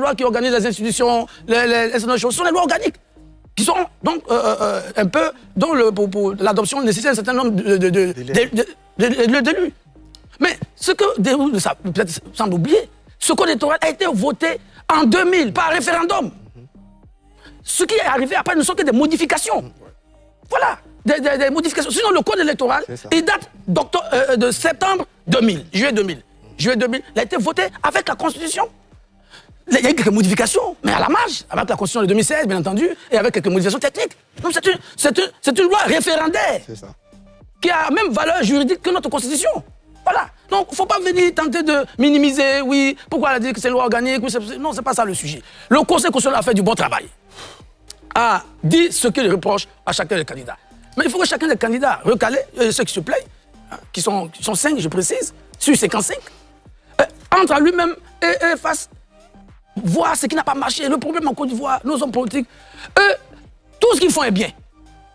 lois qui organisent les institutions, les choses, sont les lois organiques qui sont donc un peu, dont pour l'adoption nécessite un certain nombre d'élus. Mais ce que peut-être semble oublier, ce code électoral a été voté en 2000 par référendum. Ce qui est arrivé après ne sont que des modifications. Voilà, des modifications. Sinon, le code électoral, il date de septembre 2000, juillet 2000. Juillet 2000, il a été voté avec la Constitution. Il y a eu quelques modifications, mais à la marge, avec la Constitution de 2016, bien entendu, et avec quelques modifications techniques. Donc c'est une loi référendaire qui a la même valeur juridique que notre Constitution. Voilà. Donc il ne faut pas venir tenter de minimiser, oui, pourquoi elle a dit que c'est une loi organique, oui, non, c'est pas ça le sujet. Le Conseil constitutionnel a fait du bon travail, a dit ce qu'il reproche à chacun des candidats. Mais il faut que chacun des candidats recalés, ceux qui se plaignent, qui sont 5, je précise, sur 55, entre à lui-même et fasse voir ce qui n'a pas marché. Le problème en Côte d'Ivoire, nos hommes politiques, eux, tout ce qu'ils font est bien.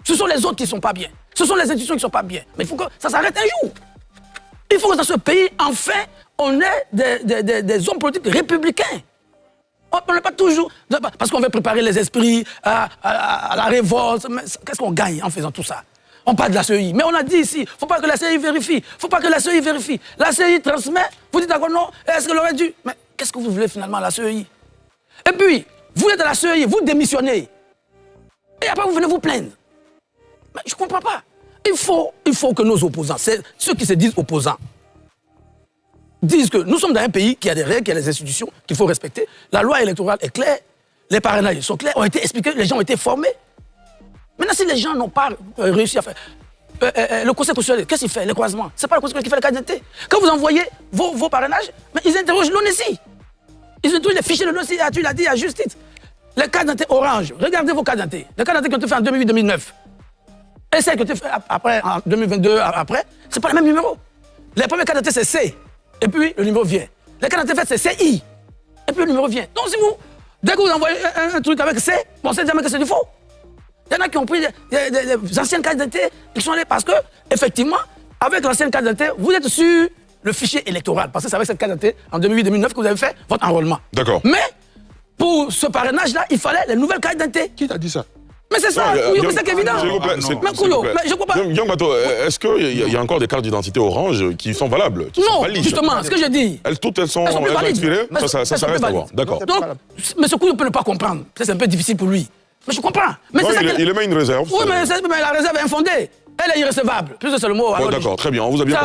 Ce sont les autres qui ne sont pas bien. Ce sont les institutions qui ne sont pas bien. Mais il faut que ça s'arrête un jour. Il faut que dans ce pays, enfin, on ait des hommes politiques républicains. On n'est pas toujours... Parce qu'on veut préparer les esprits à la révolte. Qu'est-ce qu'on gagne en faisant tout ça? On parle de la CEI. Mais on a dit ici, il ne faut pas que la CEI vérifie. Il ne faut pas que la CEI vérifie. La CEI transmet, vous dites d'accord, non? Est-ce qu'elle aurait dû? Mais qu'est-ce que vous voulez finalement à la CEI? Et puis, vous êtes à la CEI, vous démissionnez. Et après, vous venez vous plaindre. Mais je ne comprends pas. Il faut que nos opposants, ceux qui se disent opposants, disent que nous sommes dans un pays qui a des règles, qui a des institutions qu'il faut respecter. La loi électorale est claire, les parrainages sont clairs, ont été expliqués, les gens ont été formés. Maintenant, si les gens n'ont pas réussi à faire... le Conseil constitutionnel, qu'est-ce qu'il fait? Les croisements. Ce n'est pas le Conseil qui fait la carte d'identité. Quand vous envoyez vos parrainages, mais ils interrogent l'ONESI. Ils interrogent les fichiers de l'ONESI, tu l'as dit à juste titre. Les cartes d'identité orange, regardez vos cartes d'identité. Les cartes d'identité qui ont été faites en 2008-2009. Et celles qui ont été faites après, en 2022, après, ce n'est pas le même numéro. Les premières cartes d'identité, c'est C. Et puis, le numéro vient. Les cartes d'identité faites, c'est CI. Et puis, le numéro vient. Donc, si vous, dès que vous envoyez un truc avec C, on sait jamais que c'est du faux. Il y en a qui ont pris des anciennes cartes d'identité, ils sont allés parce que, effectivement, avec l'ancienne carte d'identité, vous êtes sur le fichier électoral. Parce que c'est avec cette carte d'identité, en 2008-2009, que vous avez fait votre enrôlement. D'accord. Mais, pour ce parrainage-là, il fallait les nouvelles cartes d'identité. Qui t'a dit ça? Mais c'est ça, c'est évident. Mais Kouyo, je ne comprends pas. Young Bato, est-ce qu'il y a encore des cartes d'identité orange qui sont valables, qui sont valides? Justement, ce que je dis. Toutes elles sont expirées? Ça reste à voir. D'accord. Donc, mais ce Kouyo peut ne pas comprendre. C'est un peu difficile pour lui. Mais je comprends. Mais non, il émet une réserve. Oui, mais la réserve est infondée. Elle est irrécevable. Plus c'est le mot. D'accord, très bien. On vous a bien